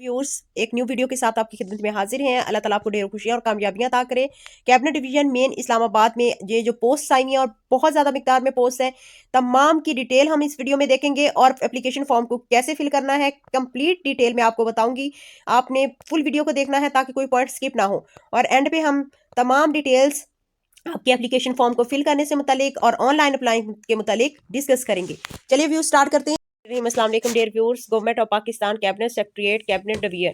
Viewers एक new video के साथ आपकी खिदमत में हाजिर हैं। अल्लाह ताला आपको ढेर खुशियां और कामयाबियां अता करे। कैबिनेट डिवीजन मेन इस्लामाबाद में ये जो पोस्ट आई हैं और बहुत ज़्यादा मिकदार में पोस्ट है, तमाम की डिटेल हम इस वीडियो में देखेंगे और एप्लीकेशन फॉर्म को कैसे फिल करना है कंप्लीट डिटेल में आपको बताऊंगी। आपने फुल वीडियो को देखना है ताकि कोई पॉइंट स्किप ना हो, और एंड पे हम तमाम डिटेल्स आपके एप्लीकेशन फॉर्म को फिल करने से मुतालिक और ऑनलाइन अप्लाई के मुतालिक डिस्कस करेंगे। चलिए व्यू स्टार्ट करते हैं। अस्सलाम वालेकुम dear viewers. Government of Pakistan cabinet secretariat cabinet division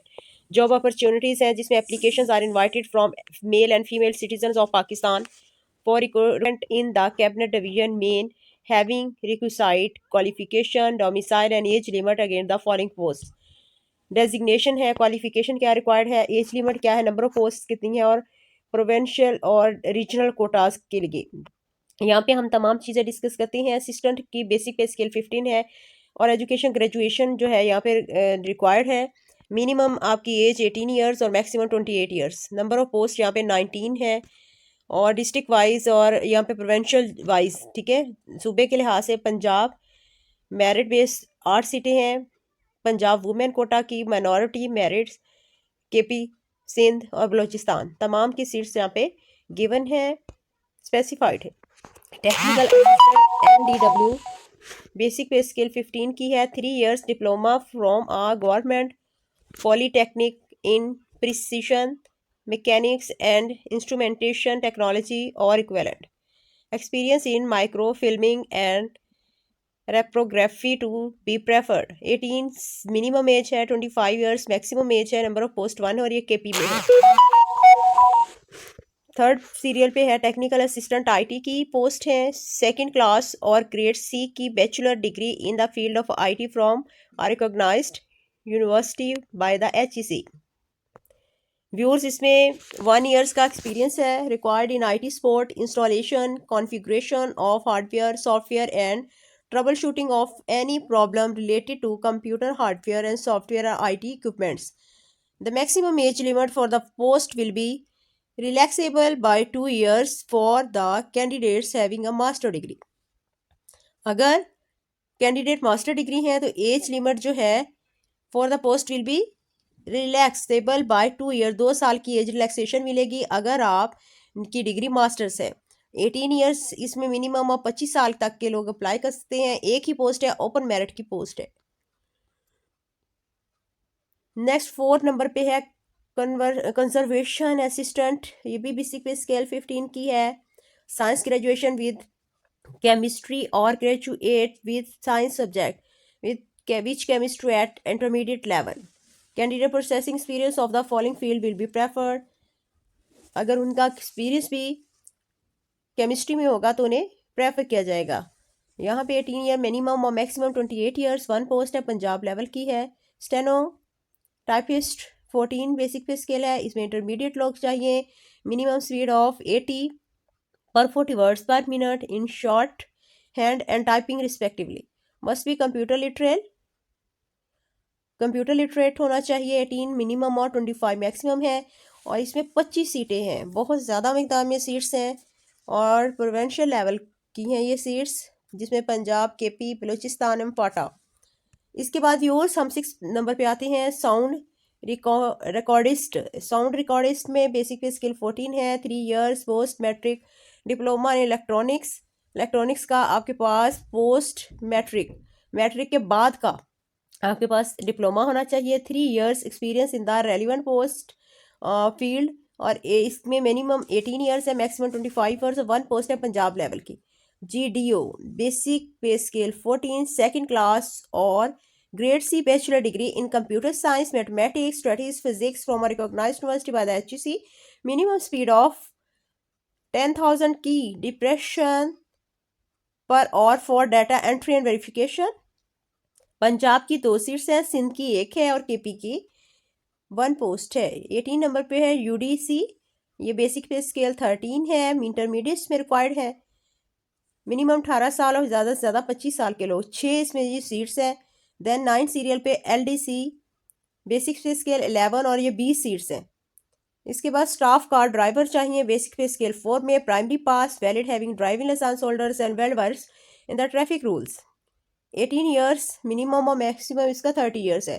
job opportunities हैं जिसमें applications are invited from male and female citizens of Pakistan for recruitment in the cabinet division men having requisite qualification domicile and age limit again the following post. Designation है, qualification क्या required है, age limit क्या है, number of post कितनी है, और provincial और regional quotas के लिए यहाँ पे हम तमाम चीज़ें डिस्कस करते हैं। असिस्टेंट की बेसिक पे स्केल 15 है और एजुकेशन ग्रेजुएशन जो है यहाँ पे रिक्वायर्ड है। मिनिमम आपकी एज 18 ईयर्स और maximum 28 years. Number of post यहाँ पे 19 है और डिस्ट्रिक्ट वाइज और यहाँ पे प्रोविंशियल वाइज, ठीक है। सूबे के लिहाज से पंजाब मेरिट बेस 8 सीटें हैं। पंजाब वुमेन कोटा की माइनॉरिटी मेरिट केपी सिंध और बलूचिस्तान तमाम की सीट्स यहाँ पे गिवन है, स्पेसिफाइड है। Technical NDW basic pay scale 15 की है। 3 years diploma from a government polytechnic in precision mechanics and instrumentation technology और equivalent experience in micro filming and reprography to be preferred. 18 minimum age है, 25 years maximum age है। Number of post 1 और ये KP में है। Third serial पे है technical assistant IT की पोस्ट है। सेकंड क्लास और ग्रेड सी की bachelor degree in the field of IT from a recognised university by the HEC। Viewers इसमें 1 ईयर्स का एक्सपीरियंस है। Required in IT support installation configuration of hardware software and trouble shooting of any problem related to computer hardware and software IT equipments. The maximum age limit for the post will be relaxable by 2 years for the candidates having a master degree। अगर candidate master degree है तो age limit जो है for the post will be relaxable by 2 year, 2 साल की age relaxation मिलेगी अगर आप की डिग्री मास्टर्स है। 18 ईयर्स इसमें मिनिमम और 25 साल तक के लोग अप्लाई कर सकते हैं। एक ही पोस्ट है, ओपन मेरिट की पोस्ट है। नेक्स्ट 4 नंबर पे है कंजर्वेशन असिस्टेंट, ये भी बेसिक पे स्केल 15 की है। साइंस ग्रेजुएशन विद केमिस्ट्री और graduate with science subject with which chemistry eight intermediate level. Candidate processing experience of the following field will be preferred. अगर उनका experience भी केमिस्ट्री में होगा तो उन्हें प्रेफर किया जाएगा। यहाँ पे 18 ईयर मिनिमम और मैक्सिमम 28 ईयर्स। 1 पोस्ट है, पंजाब लेवल की है। Steno typist 14 basic pay scale है, इसमें इंटरमीडिएट लोग चाहिए। मिनिमम स्पीड ऑफ 80 पर 40 वर्ड्स पर minute in short hand and typing respectively. Must be computer literate होना चाहिए। 18 मिनिमम और 25 मैक्सिमम है और इसमें 25 सीटें हैं। बहुत ज़्यादा मिकदार में सीट्स हैं और प्रोविंशियल लेवल की हैं ये सीट्स, जिसमें पंजाब केपी बलूचिस्तान एवं पाटा। इसके बाद व्यूअर्स हम 6 नंबर पे आते हैं साउंड रिकॉर्डिस्ट। साउंड रिकॉर्डिस्ट में बेसिक पे स्किल 14 है। 3 years post matric diploma in electronics का आपके पास पोस्ट मैट्रिक के बाद का आपके पास डिप्लोमा होना चाहिए। 3 years experience in the relevant post field और इसमें मिनिमम 18 इयर्स है, मैक्सिमम 25 इयर्स। 1 पोस्ट है पंजाब लेवल की। GDO basic pay scale 14 second class और grade C bachelor degree in computer science mathematics statistics physics from a recognized university by the HEC। Minimum speed of 10,000 की depression पर और for data entry and verification. Punjab की 2 seats हैं, सिंध की 1 है और KP की 1 पोस्ट है। 18 नंबर पे है UDC, ये बेसिक पे स्केल 13 है, इंटरमीडिएट में रिक्वायर्ड है। मिनिमम 18 साल और ज़्यादा से ज़्यादा 25 साल के लोग। 6 इसमें ये सीट्स हैं। देन 9 सीरियल पे LDC बेसिक पे स्केल 11 और ये 20 सीट्स हैं। इसके बाद स्टाफ कार ड्राइवर चाहिए बेसिक पे स्केल 4 में। Primary pass valid having driving licence holders and well versed in the traffic rules. 18 years minimum और मैक्सिमम इसका 30 ईयर्स है।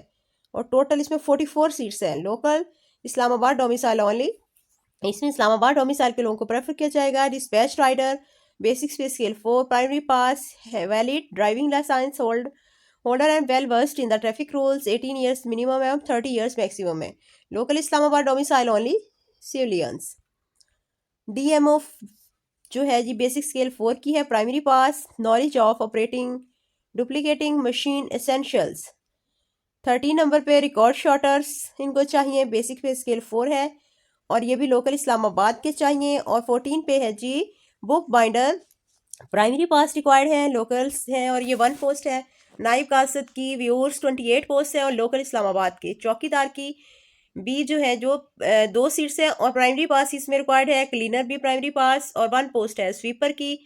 और टोटल इसमें 44 सीट्स हैं। लोकल इस्लामाबाद डोमिसाइल ओनली, इसमें इस्लामाबाद डोमिसाइल के लोगों को प्रेफर किया जाएगा। Dispatch rider, basic pay scale 4, primary pass, valid driving licence holder and well versed in the traffic rules, 18 years minimum है, 30 ईयर्स मैक्सिमम है। Local Islamabad domicile only civilians. DMO जो है जी बेसिक स्केल 4 की है। Primary pass, knowledge of operating duplicating machine essentials. 13 number पे record sorters इनको चाहिए, बेसिक पे स्केल 4 है और ये भी लोकल इस्लामाबाद के चाहिए। और 14 पे है जी book binder, primary pass required है, लोकल्स हैं और ये 1 पोस्ट है। नाइब कासद की व्यूअर्स 28 पोस्ट है और लोकल इस्लामाबाद के। चौकीदार की बी जो है जो 2 सीट्स है और प्राइमरी पास इसमें रिक्वायर्ड है। क्लीनर भी प्राइमरी पास और 1 पोस्ट है। स्वीपर की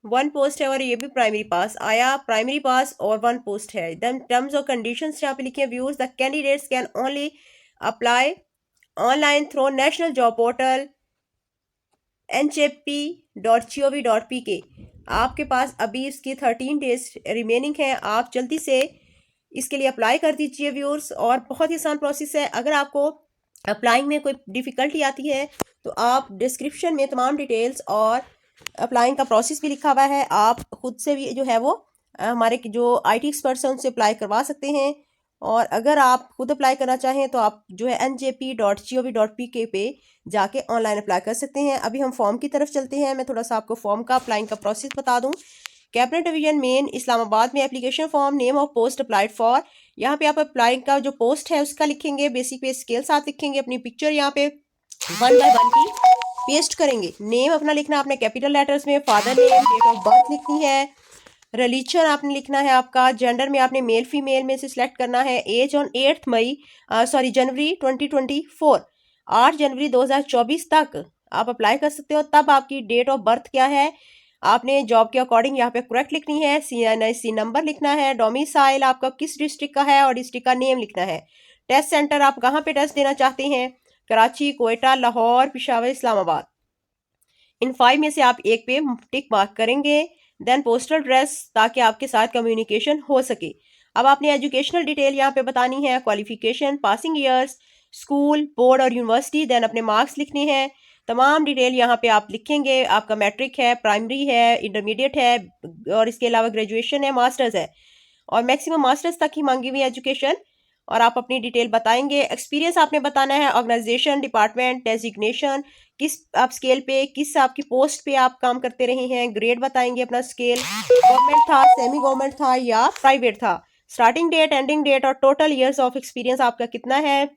1 पोस्ट है और ये भी प्राइमरी पास आया, प्राइमरी पास और 1 पोस्ट है। देन टर्म्स और कंडीशंस यहाँ पे लिखे viewers, the candidates can only apply online through national job portal nhp.gov.pk। आपके पास अभी इसकी 13 डेज रिमेनिंग है, आप जल्दी से इसके लिए अप्लाई कर दीजिए व्यूअर्स। और बहुत ही आसान प्रोसेस है। अगर आपको अप्लाइंग में कोई डिफ़िकल्टी आती है तो आप डिस्क्रिप्शन में तमाम डिटेल्स और अप्लाइंग का प्रोसेस भी लिखा हुआ है, आप खुद से भी जो है वो हमारे जो IT एक्सपर्ट्स हैं उनसे अप्लाई करवा सकते हैं। और अगर आप खुद अप्लाई करना चाहें तो आप जो है njp.gov.pk पे जाके ऑनलाइन अप्लाई कर सकते हैं। अभी हम फॉर्म की तरफ चलते हैं। मैं थोड़ा सा आपको फॉर्म का अप्लाइंग का प्रोसेस बता दूं। कैबिनेट डिवीजन मेन इस्लामाबाद में application form, name of post applied for, यहाँ पे आप अप्लाइंग का जो पोस्ट है उसका लिखेंगे, बेसिक पे स्केल साथ लिखेंगे, अपनी पिक्चर यहाँ पे 1 बाय 1 की पेस्ट करेंगे। नेम अपना लिखना आपने कैपिटल लेटर्स में, father name, date of birth लिखनी है, रिलीजन आपने लिखना है आपका, जेंडर में आपने मेल फीमेल में से सिलेक्ट करना है, एज ऑन 8 जनवरी 2024, 8 जनवरी 2024 तक आप अप्लाई कर सकते हो। तब आपकी डेट ऑफ बर्थ क्या है आपने जॉब के अकॉर्डिंग यहाँ पे करेक्ट लिखनी है। CNIC नंबर लिखना है, डोमिसाइल आपका किस डिस्ट्रिक्ट का है और डिस्ट्रिक्ट का नेम लिखना है। टेस्ट सेंटर आप कहाँ पे टेस्ट देना चाहते हैं, कराची, कोयटा, लाहौर, पेशावर, इस्लामाबाद। इन 5 में से आप एक पे टिक मार्क करेंगे। देन पोस्टल एड्रेस, ताकि आपके साथ कम्युनिकेशन हो सके। अब आपने एजुकेशनल डिटेल यहाँ पे बतानी है, qualification, passing years, school, board और यूनिवर्सिटी। देन अपने मार्क्स लिखने हैं, तमाम डिटेल यहाँ पे आप लिखेंगे। आपका मैट्रिक है, प्राइमरी है, इंटरमीडिएट है और इसके अलावा ग्रेजुएशन है, मास्टर्स है और मैक्सिमम मास्टर्स तक ही मांगी हुई एजुकेशन। और आप अपनी डिटेल बताएंगे। एक्सपीरियंस आपने बताना है, ऑर्गेनाइजेशन, डिपार्टमेंट, डेजिग्नेशन, किस आप स्केल पे, किस आपकी पोस्ट पे आप काम करते रहे हैं, ग्रेड बताएंगे अपना, स्केल गवर्नमेंट था, सेमी गवर्नमेंट था या प्राइवेट था, स्टार्टिंग डेट, एंडिंग डेट और टोटल ईयर्स ऑफ एक्सपीरियंस आपका कितना है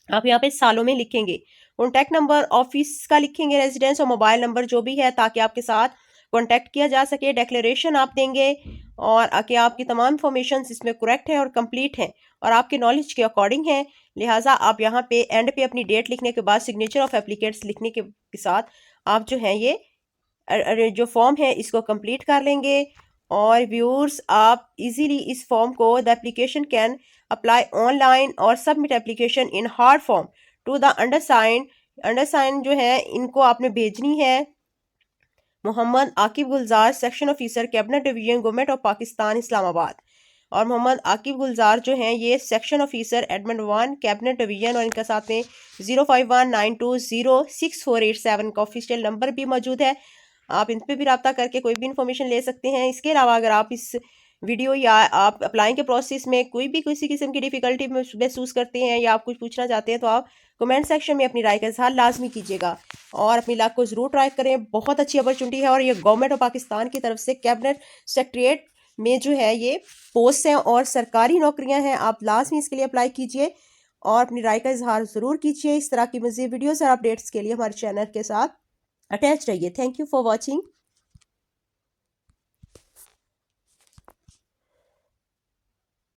आप यहाँ पे सालों में लिखेंगे। कॉन्टैक्ट नंबर ऑफिस का लिखेंगे, रेजिडेंस और मोबाइल नंबर जो भी है, ताकि आपके साथ कॉन्टैक्ट किया जा सके। डिक्लेरेशन आप देंगे और कि आपकी तमाम इंफॉर्मेशन इसमें करेक्ट है और कंप्लीट है और आपके नॉलेज के अकॉर्डिंग है। लिहाजा आप यहाँ पे एंड पे अपनी डेट लिखने के बाद सिग्नेचर ऑफ एप्लीकेट्स लिखने के साथ आप जो है ये जो फॉर्म है इसको कंप्लीट कर लेंगे। और व्यूअर्स आप इजीली इस फॉर्म को, the application can apply online और submit application in hard form to the undersigned जो है इनको आपने भेजनी है। Mohammad Aqib Gulzar, section officer, cabinet division, government of Pakistan, Islamabad. और मोहम्मद आकिब गुलजार जो हैं ये section officer admin 1 cabinet division और इनका साथ में 0519206487 का ऑफिशियल नंबर भी मौजूद है। आप इन पर भी रब्ता करके कोई भी इंफॉर्मेशन ले सकते हैं। इसके अलावा अगर आप इस वीडियो या आप अप्लाई के प्रोसेस में कोई भी किसी किस्म की डिफ़िकल्टी महसूस करते हैं या आप कुछ पूछना चाहते हैं तो आप कमेंट सेक्शन में अपनी राय का इजहार लाजमी कीजिएगा और अपनी लाख को ज़रूर ट्राई करें। बहुत अच्छी अपॉर्चुनिटी है और ये गवर्नमेंट ऑफ पाकिस्तान की तरफ से कैबिनेट सेक्रेटरीट में जो है ये पोस्ट हैं और सरकारी नौकरियां हैं। आप लाजमी इसके लिए अप्लाई कीजिए और अपनी राय का इजहार ज़रूर कीजिए। इस तरह की मज़ीद वीडियोज़ और अपडेट्स के लिए हमारे चैनल के साथ अटैच रहिए। Thank you for watching.